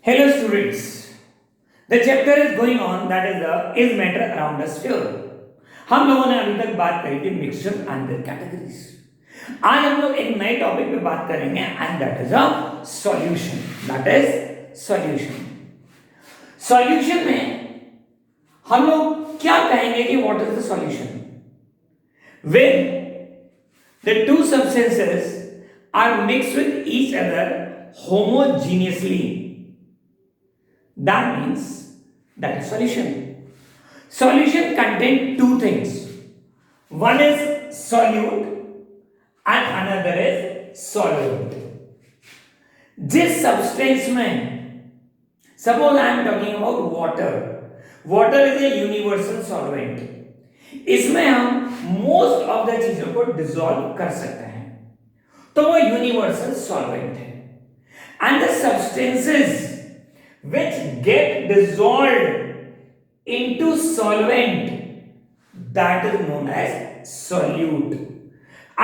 Hello students, the chapter is going on that is the is matter around us sphere. हम लोगों ने अभी तक बात करी थी मिक्सचर एंड देयर कैटेगरीज. आज हम लोग एक नए टॉपिक पे बात करेंगे and that is a solution. That is solution. Solution में हम लोग क्या कहेंगे कि what is the solution? When the two substances are mixed with each other homogeneously, that means that is solution. Solution contains two things. One is solute and another is solvent. जिस substance में, suppose I am talking about water. Water is a universal solvent. इसमें हम most of the चीजों को dissolve कर सकते हैं, तो वो यूनिवर्सल सॉल्वेंट है. And the substances which get dissolved into solvent, that is known as solute,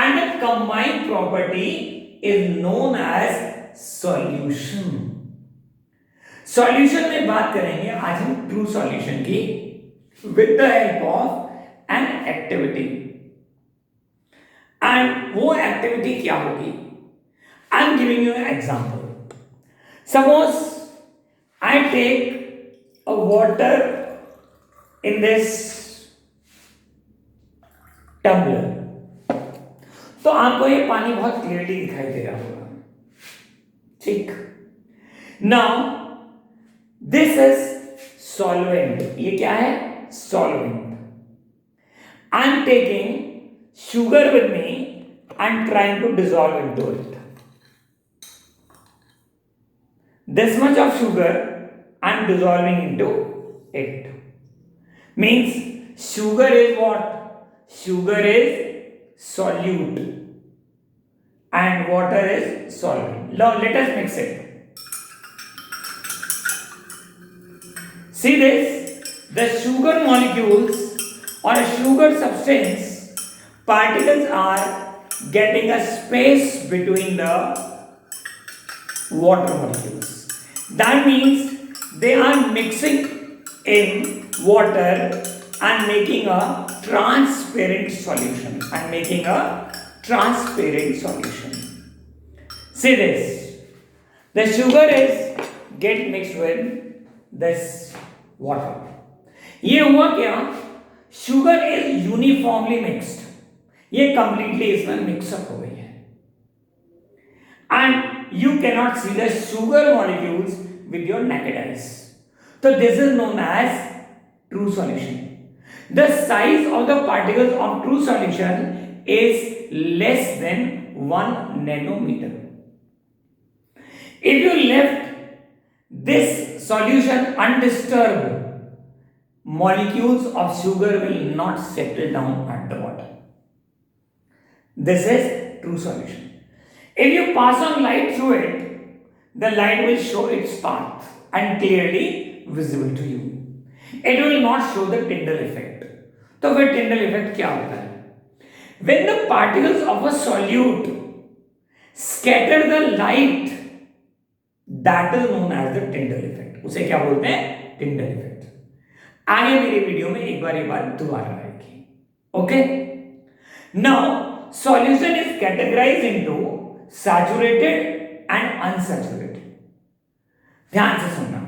and the combined property is known as solution. Solution में बात करेंगे आज हम ट्रू सॉल्यूशन की with the help of an activity. And वो activity क्या होगी? I am giving you an example. Suppose I take a water in this tumbler. तो आपको ये पानी बहुत क्लियरली दिखाई दे रहा होगा, ठीक? Now this is solvent. ये क्या है? Solvent. I am taking sugar with me and trying to dissolve into it. This much of sugar I am dissolving into it. Means sugar is what? Sugar is solute and water is solvent. Now let us mix it. See this? The sugar molecules or a sugar substance particles are getting a space between the water molecules. That means they are mixing in water and making a transparent solution. See this. The sugar is get mixed with this water. ये हुआ क्या? Sugar is uniformly mixed. ये completely इसमें mix up हो गई है and you cannot see the sugar molecules with your naked eyes. तो this is known as true solution. The size of the particles of true solution is less than 1 nanometer. If you left this solution undisturbed, molecules of sugar will not settle down at the bottom. This is true solution. If you pass on light through it, the light will show its path and clearly visible to you. It will not show the Tyndall effect. तो फिर Tyndall effect क्या होता है? When the particles of a solute scatter the light, that is known as the Tyndall effect. उसे क्या बोलते हैं? Tyndall effect. आगे मेरे वीडियो में एक बार दोबारा आएगी. Okay. Now solution is categorised into saturated and unsaturated. ध्यान से सुनना.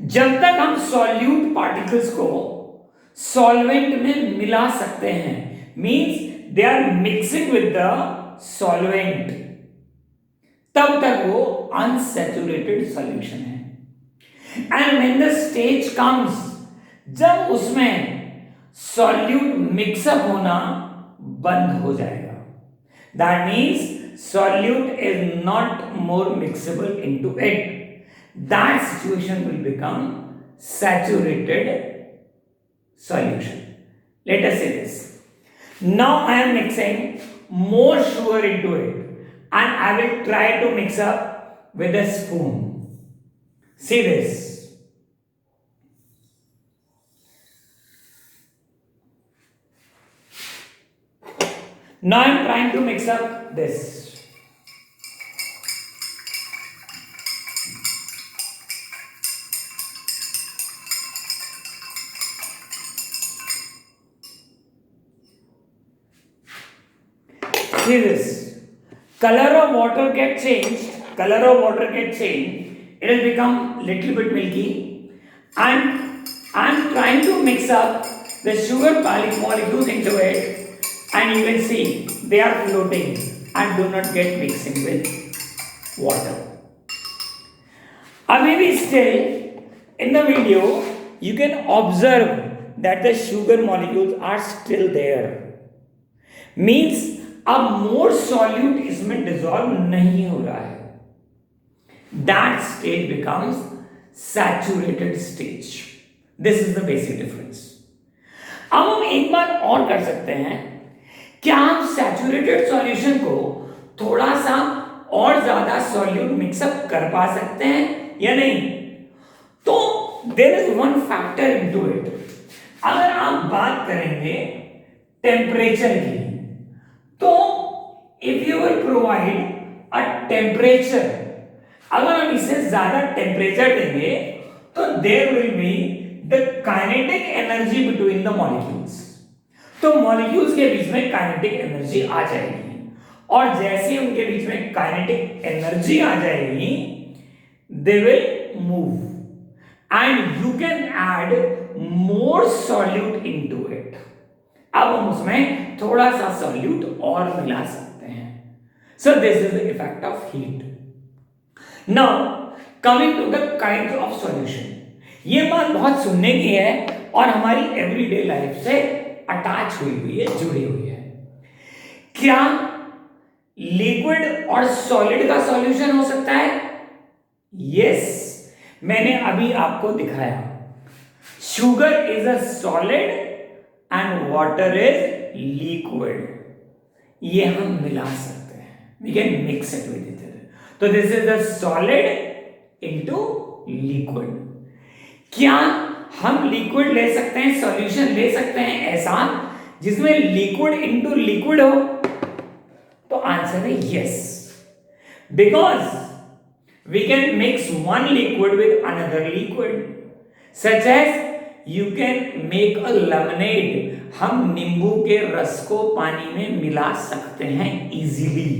जब तक हम सॉल्यूट पार्टिकल्स को सॉल्वेंट में मिला सकते हैं, means they are mixing with the solvent, तब तक वो अनसैचुरेटेड सॉल्यूशन है. And when the stage comes, जब उसमें सॉल्यूट मिक्सअप होना बंद हो जाएगा, that means solute is not more mixable into it, that situation will become saturated solution. Let us see this. Now I am mixing more sugar into it and I will try to mix up with a spoon. See this. Now I am trying to mix up this. See this. Color of water get changed. Color of water get changed. It will become little bit milky, and I am trying to mix up the sugar molecules into it, and you can see they are floating and do not get mixing with water. Maybe still in the video you can observe that the sugar molecules are still there. Means अब more solute इसमें dissolve नहीं हो रहा है. That stage becomes saturated stage. This is the basic difference. अब हम एक बात और कर सकते हैं, क्या हम सैचुरेटेड सॉल्यूशन को थोड़ा सा और ज्यादा सॉल्यूट मिक्सअप कर पा सकते हैं या नहीं? तो there is one factor into it. अगर आप बात करेंगे टेम्परेचर की, तो if you will provide a temperature, अगर हम इसे ज्यादा टेम्परेचर देंगे तो there will be the kinetic energy between the molecules. तो मॉलिक्यूल्स के बीच में काइनेटिक एनर्जी आ जाएगी, और जैसे उनके बीच में काइनेटिक एनर्जी आ जाएगी, they will move and you can add more solute into it. अब हम उसमें थोड़ा सा सॉल्यूट और मिला सकते हैं. So this is the effect of heat. Now coming to the kinds of solution. ये बात बहुत सुनने की है और हमारी एवरीडे लाइफ से अटैच हुई है, जुड़ी हुई है. क्या लिक्विड और सॉलिड का सॉल्यूशन हो सकता है? यस, मैंने अभी आपको दिखाया. Sugar is a solid and water is liquid. ये हम मिला सकते हैं. We can mix it with each other. तो this is the solid into liquid. क्या हम लिक्विड ले सकते हैं, सॉल्यूशन ले सकते हैं ऐसा जिसमें लिक्विड इनटू लिक्विड हो? तो आंसर है yes, because we can mix one liquid with another liquid, such as you can make a lemonade. हम नींबू के रस को पानी में मिला सकते हैं इजीली.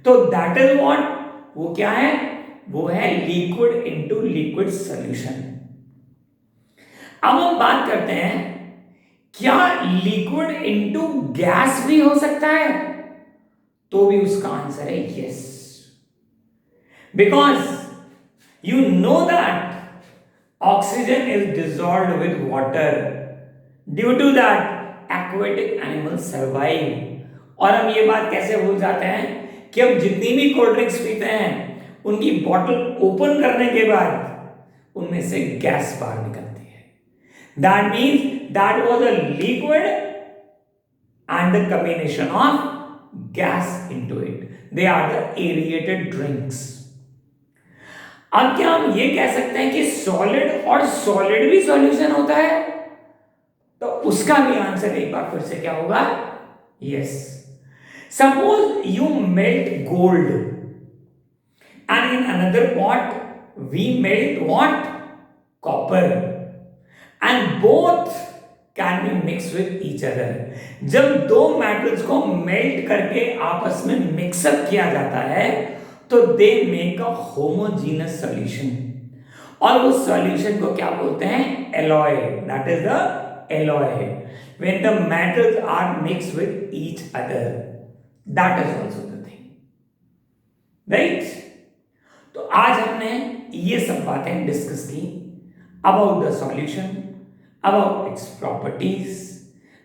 तो दैट इज व्हाट, वो क्या है? वो है लिक्विड इनटू लिक्विड सॉल्यूशन. अब हम बात करते हैं, क्या लिक्विड इनटू गैस भी हो सकता है? तो भी उसका आंसर है yes, because you know that oxygen is dissolved with water. Due to that, aquatic animals survive. और हम ये बात कैसे भूल जाते हैं कि हम जितनी भी कोल्ड ड्रिंक्स पीते हैं, उनकी बॉटल ओपन करने के बाद उनमें से गैस बाहर निकलती है. That means that was a liquid and the combination of gas into it. They are the aerated drinks. अब क्या हम ये कह सकते हैं कि सॉलिड और सॉलिड भी सॉल्यूशन होता है? तो उसका भी आंसर एक बार फिर से क्या होगा? Yes. Suppose you melt gold and in another pot we melt what? Copper, and both can be mix with each other. जब दो मेटल्स को मेल्ट करके आपस में मिक्सअप किया जाता है तो they make a homogeneous solution, और उस सॉल्यूशन को क्या बोलते हैं? Alloy. That is the alloy. When the metals are mix with each other, that is also the thing, right? तो आज हमने ये सब बातें डिस्कस की about the solution, about its properties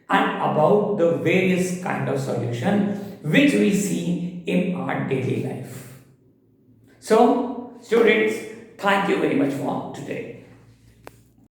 and about the various kind of solution which we see in our daily life. So, students, thank you very much for today.